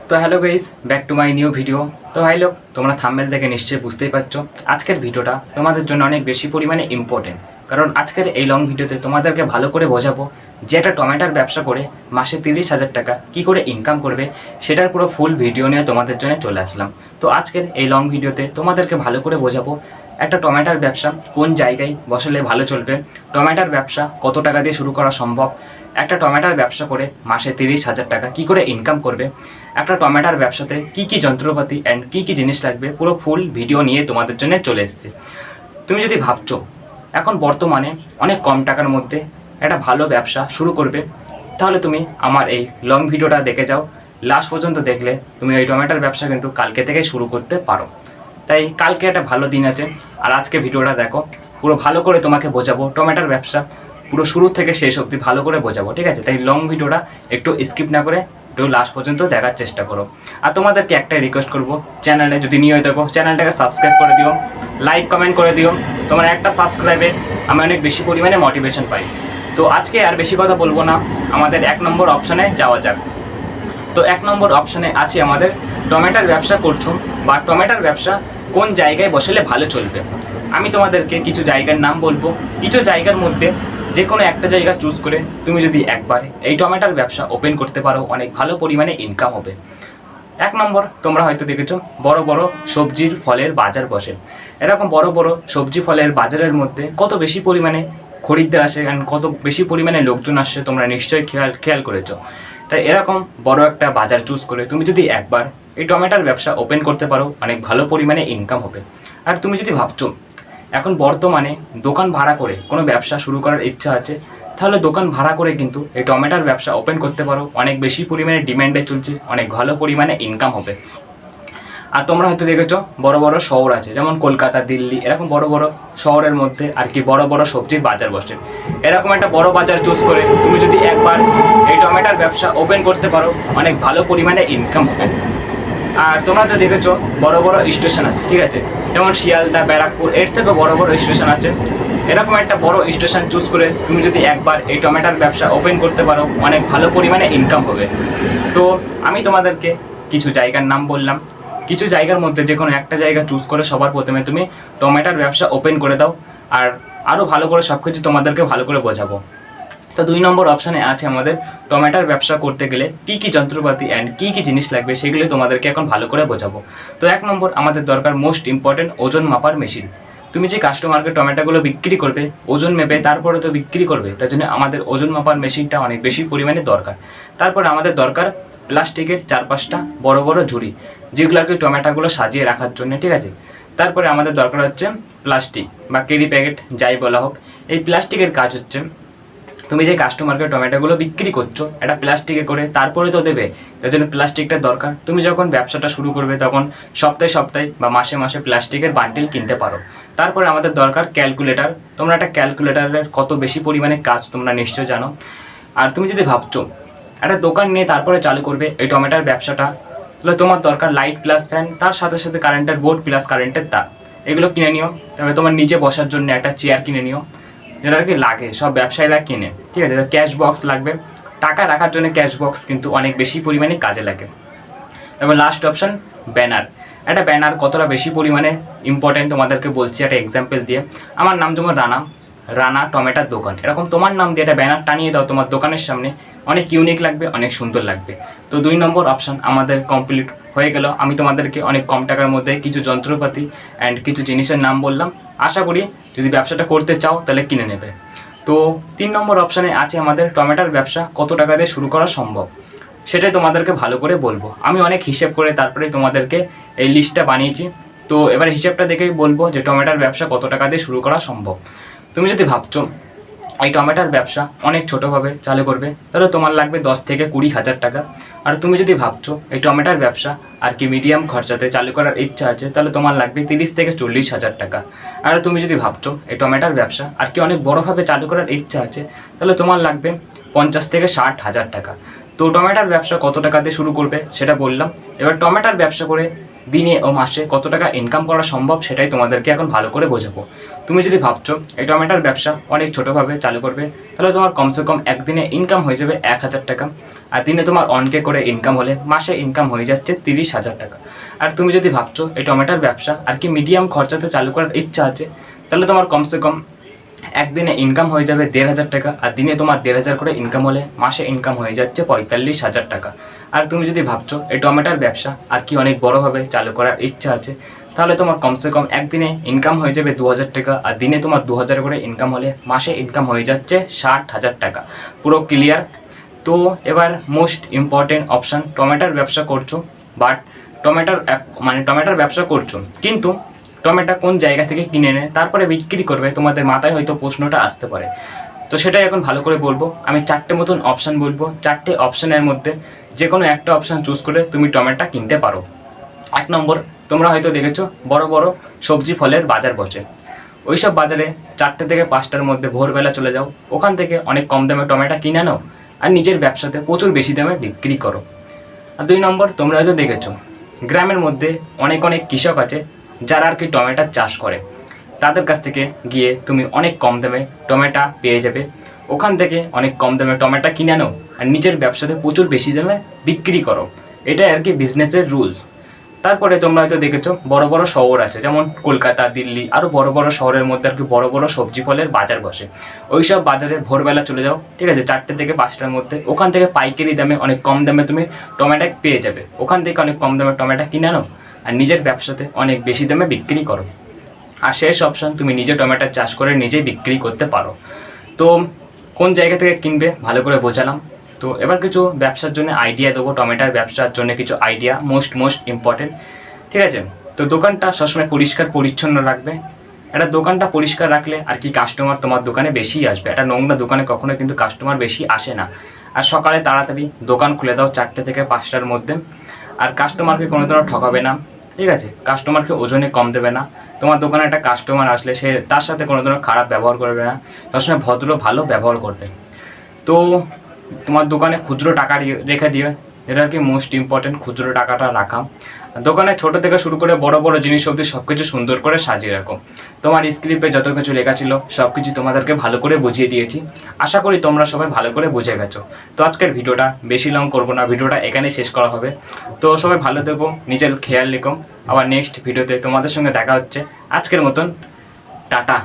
তো hello guys, back to my new video. তো ভাই লোক, তোমরা থাম্বনেল থেকে নিশ্চয়ই বুঝতেই পারছো আজকের ভিডিওটা তোমাদের জন্য অনেক বেশি পরিমাণে ইম্পর্টেন্ট। কারণ আজকের এই লং ভিডিওতে তোমাদেরকে ভালো করে বোঝাবো যে একটা টমেটোর ব্যবসা করে মাসে 30,000 টাকা কী করে ইনকাম করবে, সেটার পুরো ফুল ভিডিও নিয়ে তোমাদের জন্য চলে আসলাম। তো আজকের এই লং ভিডিওতে তোমাদেরকে ভালো করে বোঝাবো একটা টমেটোর ব্যবসা কোন জায়গায় বসালে ভালো চলবে, টমেটোর ব্যবসা কত টাকা দিয়ে শুরু করা সম্ভব, একটা টমেটোর ব্যবসা করে মাসে 30,000 টাকা কী করে ইনকাম করবে, একটা টমেটোর ব্যবসাতে কী কী যন্ত্রপাতি অ্যান্ড কী কী জিনিস লাগবে, পুরো ফুল ভিডিও নিয়ে তোমাদের জন্য চলে এসেছে। তুমি যদি ভাবছো এখন বর্তমানে অনেক কম টাকার মধ্যে একটা ভালো ব্যবসা শুরু করবে, তাহলে তুমি আমার এই লং ভিডিওটা দেখে যাও। লাস্ট পর্যন্ত দেখলে তুমি এই টমেটোর ব্যবসা কিন্তু কালকে থেকে শুরু করতে পারো। তাই কালকে একটা ভালো দিন আছে, আর আজকে ভিডিওটা দেখো, পুরো ভালো করে তোমাকে বোঝাবো টমেটোর ব্যবসা পুরো শুরু থেকে শেষ অবধি ভালো করে বোঝাবো, ঠিক আছে? তাই লং ভিডিওটা একটু স্কিপ না করে একটু লাস্ট পর্যন্ত দেখার চেষ্টা করো। আর তোমাদেরকে একটাই রিকোয়েস্ট করবো, চ্যানেলে যদি নিয়ে থাকো চ্যানেলটাকে সাবস্ক্রাইব করে দিও, লাইক কমেন্ট করে দিও। তোমার একটা সাবস্ক্রাইবে আমি অনেক বেশি পরিমাণে মোটিভেশন পাই। তো আজকে আর বেশি কথা বলবো না, আমাদের 1 নম্বর অপশানে যাওয়া যাক। তো 1 নম্বর অপশানে আছে আমাদের টমেটোর ব্যবসা করছো বা টমেটোর ব্যবসা কোন জায়গায় বসালে ভালো চলবে। আমি তোমাদেরকে কিছু জায়গার নাম বলবো, কিছু জায়গার মধ্যে যে কোনো একটা জায়গা চুজ করে তুমি যদি একবারে এই টমেটোর ব্যবসা ওপেন করতে পারো, অনেক ভালো পরিমাণে ইনকাম হবে। 1 নম্বর, তোমরা হয়তো দেখেছো বড় বড় সবজির ফলের বাজার বসে। এরকম বড় বড় সবজি ফলের বাজারের মধ্যে কত বেশি পরিমাণে খরিদ্দার আসে অ্যান্ড কত বেশি পরিমাণে লোকজন আসে, তোমরা নিশ্চয়ই খেয়াল করেছো। তাই এরকম বড় একটা বাজার চুজ করে তুমি যদি একবার এই টমেটোর ব্যবসা ওপেন করতে পারো, অনেক ভালো পরিমাণে ইনকাম হবে। আর তুমি যদি ভাবছো এখন বর্তমানে দোকান ভাড়া করে কোনো ব্যবসা শুরু করার ইচ্ছা আছে, তাহলে দোকান ভাড়া করে কিন্তু এই টমেটোর ব্যবসা ওপেন করতে পারো, অনেক বেশি পরিমাণে ডিম্যান্ডে চলছে, অনেক ভালো পরিমাণে ইনকাম হবে। আর তোমরা হয়তো দেখেছো বড় বড় শহর আছে, যেমন কলকাতা, দিল্লি, এরকম বড় বড় শহরের মধ্যে আর কি বড় বড় সবজির বাজার বসে। এরকম একটা বড় বাজার চুজ করে তুমি যদি একবার এই টমেটোর ব্যবসা ওপেন করতে পারো, অনেক ভালো পরিমাণে ইনকাম হবে। আর তোমরা তো দেখেছো বড় বড় স্টেশন আছে, ঠিক আছে, যেমন শিয়ালদা, ব্যারাকপুর, এর থেকে বড় বড় স্টেশন আছে। এরকম একটা বড় স্টেশন চুজ করে তুমি যদি একবার এই টমেটোর ব্যবসা ওপেন করতে পারো, অনেক ভালো পরিমাণে ইনকাম হবে। তো আমি তোমাদেরকে কিছু জায়গার নাম বললাম, কিছু জায়গার মধ্যে যে কোনো একটা জায়গা চুজ করে সবার প্রথমে তুমি টমেটোর ব্যবসা ওপেন করে দাও, আর আরও ভালো করে সব কিছু তোমাদেরকে ভালো করে বোঝাবো। তো 2 নম্বর অপশানে আছে আমাদের টমেটোর ব্যবসা করতে গেলে কী কী যন্ত্রপাতি অ্যান্ড কী কী জিনিস লাগবে, সেগুলো তোমাদেরকে এখন ভালো করে বোঝাবো। তো 1 নম্বর, আমাদের দরকার মোস্ট ইম্পর্টেন্ট ওজন মাপার মেশিন। তুমি যে কাস্টমারকে টমেটোগুলো বিক্রি করবে, ওজন মেপে তারপরে তো বিক্রি করবে, তার জন্য আমাদের ওজন মাপার মেশিনটা অনেক বেশি পরিমাণে দরকার। তারপরে আমাদের দরকার প্লাস্টিকের 4-5টা বড় বড় ঝুড়ি, যেগুলোকে টমেটোগুলো সাজিয়ে রাখার জন্য, ঠিক আছে। তারপরে আমাদের দরকার হচ্ছে প্লাস্টিক বা ক্যারি প্যাকেট, যাই বলা হোক। এই প্লাস্টিকের কাজ হচ্ছে তুমি যে কাস্টমারকে টমেটোগুলো বিক্রি করছো এটা প্লাস্টিকে করে তারপরে তো দেবে, তার জন্য প্লাস্টিকটা দরকার। তুমি যখন ব্যবসাটা শুরু করবে তখন সপ্তাহে সপ্তাহে বা মাসে মাসে প্লাস্টিকের বান্ডিল কিনতে পারো। তারপরে আমাদের দরকার ক্যালকুলেটর। তোমরা একটা ক্যালকুলেটরের কত বেশি পরিমাণে কাজ তোমরা নিশ্চয় জানো। আর তুমি যদি ভাবছো একটা দোকান নিয়ে তারপরে চালু করবে এই টমেটোর ব্যবসাটা, তাহলে তোমার দরকার লাইট প্লাস ফ্যান, তার সাথে সাথে কারেন্টের বোর্ড প্লাস কারেন্টের তার, এগুলো কিনে নিও। তবে তোমার নিজে বসার জন্য একটা চেয়ার কিনে নিও, যেটা আর কি লাগে, সব ব্যবসায়ীরা কিনে, ঠিক আছে। ক্যাশ বক্স লাগবে, টাকা রাখার জন্য ক্যাশ বক্স কিন্তু অনেক বেশি পরিমাণে কাজে লাগে। এবার লাস্ট অপশান ব্যানার। একটা ব্যানার কতটা বেশি পরিমাণে ইম্পর্টেন্ট তোমাদেরকে বলছি একটা এক্সাম্পল দিয়ে। আমার নাম যেমন রানা টমেটোর দোকান, এরকম তোমার নাম দিয়ে একটা ব্যানার টানিয়ে দাও তোমার দোকানের সামনে, অনেক ইউনিক লাগবে, অনেক সুন্দর লাগবে। তো 2 নম্বর অপশান আমাদের কমপ্লিট হয়ে গেল। আমি তোমাদেরকে অনেক কম টাকার মধ্যে কিছু যন্ত্রপাতি অ্যান্ড কিছু জিনিসের নাম বললাম। আশা করি যদি ব্যবসাটা করতে চাও তাহলে কিনে নেবে। তো 3 নম্বর অপশানে আছে আমাদের টমেটোর ব্যবসা কত টাকা দিয়ে শুরু করা সম্ভব, সেটাই তোমাদেরকে ভালো করে বলবো। আমি অনেক হিসেব করে তারপরে তোমাদেরকে এই লিস্টটা বানিয়েছি। তো এবার হিসেবটা দেখেই বলবো যে টমেটোর ব্যবসা কত টাকা দিয়ে শুরু করা সম্ভব। তুমি যদি ভাবছো এই টমেটোর ব্যবসা অনেক ছোটোভাবে চালু করবে, তাহলে তোমার লাগবে 10 থেকে 20,000 টাকা। আর তুমি যদি ভাবছো এই টমেটোর ব্যবসা আর কি মিডিয়াম খরচাতে চালু করার ইচ্ছা আছে, তাহলে তোমার লাগবে 30 থেকে 40,000 টাকা। আর তুমি যদি ভাবছো এই টমেটোর ব্যবসা আর কি অনেক বড়োভাবে চালু করার ইচ্ছা আছে, তাহলে তোমার লাগবে 50 থেকে 60,000 টাকা। তো টমেটোর ব্যবসা কত টাকা দিয়ে শুরু করবে সেটা বললাম। এবার টমেটোর ব্যবসা করে দিনে ও মাসে কত টাকা ইনকাম করা সম্ভব সেটাই তোমাদেরকে এখন ভালো করে বোঝাবো। তুমি যদি ভাবছো এই টমেটোর ব্যবসা অনেক ছোটোভাবে চালু করবে, তাহলে তোমার কমসে কম একদিনে ইনকাম হয়ে যাবে 1,000 টাকা। আর দিনে তোমার অনকে করে ইনকাম হলে মাসে ইনকাম হয়ে যাচ্ছে 30,000 টাকা। আর তুমি যদি ভাবছো এই টমেটোর ব্যবসা আর কি মিডিয়াম খরচাতে চালু করার ইচ্ছা আছে, তাহলে তোমার কমসে কম একদিনে ইনকাম হয়ে যাবে 1,500 টাকা। আর দিনে তোমার 1,500 করে ইনকাম হলে মাসে ইনকাম হয়ে যাচ্ছে 45,000 টাকা। আর তুমি যদি ভাবছো এই টমেটোর ব্যবসা আর কি অনেক বড়োভাবে চালু করার ইচ্ছা আছে, তাহলে তোমার কমসে কম একদিনে ইনকাম হয়ে যাবে 2,000 টাকা। আর দিনে তোমার 2,000 করে ইনকাম হলে মাসে ইনকাম হয়ে যাচ্ছে 60,000 টাকা। পুরো ক্লিয়ার? তো এবার মোস্ট ইম্পর্টেন্ট অপশান, টমেটোর ব্যবসা করছো, বাট টমেটোর ব্যবসা করছো, কিন্তু টমেটো কোন জায়গা থেকে কিনে এনে তারপরে বিক্রি করবে, তোমাদের মাথায় হয়তো প্রশ্নটা আসতে পারে। তো সেটাই এখন ভালো করে বলবো। আমি 4টে মতন অপশান বলবো, 4টে অপশানের মধ্যে যে কোনো একটা অপশান চুজ করে তুমি টমেটো কিনতে পারো। 1 নম্বর, তোমরা হয়তো দেখেছো বড় বড় সবজি ফলের বাজার বসে, ওইসব বাজারে 4টে থেকে 5টার মধ্যে ভোরবেলা চলে যাও, ওখান থেকে অনেক কম দামে টমেটো কিনে নাও আর নিজের ব্যবসাতে প্রচুর বেশি দামে বিক্রি করো। আর 2 নম্বর, তোমরা হয়তো দেখেছো গ্রামের মধ্যে অনেক কৃষক আছে যারা আর কি টমেটোর চাষ করে, তাদের কাছ থেকে গিয়ে তুমি অনেক কম দামে টমেটো পেয়ে যাবে, ওখান থেকে অনেক কম দামে টমেটো কিনে নাও আর নিজের ব্যবসাতে প্রচুর বেশি দামে বিক্রি করো। এটাই আর কি বিজনেসের রুলস। তারপরে তোমরা হয়তো দেখেছো বড় বড় শহর আছে, যেমন কলকাতা, দিল্লি, আরও বড় বড় শহরের মধ্যে আর কি বড় বড় সবজি ফলের বাজার বসে। ওই সব বাজারে ভোরবেলা চলে যাও, ঠিক আছে, 4টে থেকে 5টার মধ্যে, ওখান থেকে পাইকারি দামে অনেক কম দামে তুমি টমেটো পেয়ে যাবে, ওখান থেকে অনেক কম দামে টমেটো কিনে নাও আর নিজের ব্যবসাতে অনেক বেশি দামে বিক্রি করো। আর শেষ অপশান, তুমি নিজে টমেটো চাষ করে নিজেই বিক্রি করতে পারো। তো কোন জায়গা থেকে কিনবে ভালো করে বোঝালাম। তো এবার কিছু ব্যবসার জন্য আইডিয়া দেবো, টমেটোর ব্যবসার জন্য কিছু আইডিয়া, মোস্ট ইম্পর্টেন্ট, ঠিক আছে। তো দোকানটা সবসময় পরিষ্কার পরিচ্ছন্ন রাখবে। একটা দোকানটা পরিষ্কার রাখলে আর কি কাস্টমার তোমার দোকানে বেশি আসবে। একটা নোংরা দোকানে কখনো কিন্তু কাস্টমার বেশি আসে না। আর সকালে তাড়াতাড়ি দোকান খুলে দাও 4টে থেকে 5টার মধ্যে। আর কাস্টমারকে কোনো দিনও ঠকাবে না, ঠিক আছে, কাস্টমারকে ওজনে কম দেবে না। তোমার দোকানে একটা কাস্টমার আসলে সে তার সাথে কোনো ধরনের খারাপ ব্যবহার করবে না, সবসময় ভদ্র ভালো ব্যবহার করবে। তো তোমার দোকানে খুচরো টাকা রেখে দিও, এটা আর কি মোস্ট ইম্পর্টেন্ট, খুচরো টাকাটা রাখা। দোকানে ছোটো থেকে শুরু করে বড় বড় জিনিস অবধি সব কিছু সুন্দর করে সাজিয়ে রাখো। তোমার স্ক্রিপ্টে যত কিছু লেখা ছিল সব কিছু তোমাদেরকে ভালো করে বুঝিয়ে দিয়েছি, আশা করি তোমরা সবাই ভালো করে বুঝে গেছো। তো আজকের ভিডিওটা বেশি লং করবো না, ভিডিওটা এখানেই শেষ করা হবে। তো সবাই ভালো থেকো, নিজের খেয়াল রেখো। আবার নেক্সট ভিডিওতে তোমাদের সঙ্গে দেখা হচ্ছে। আজকের মতন টাটা।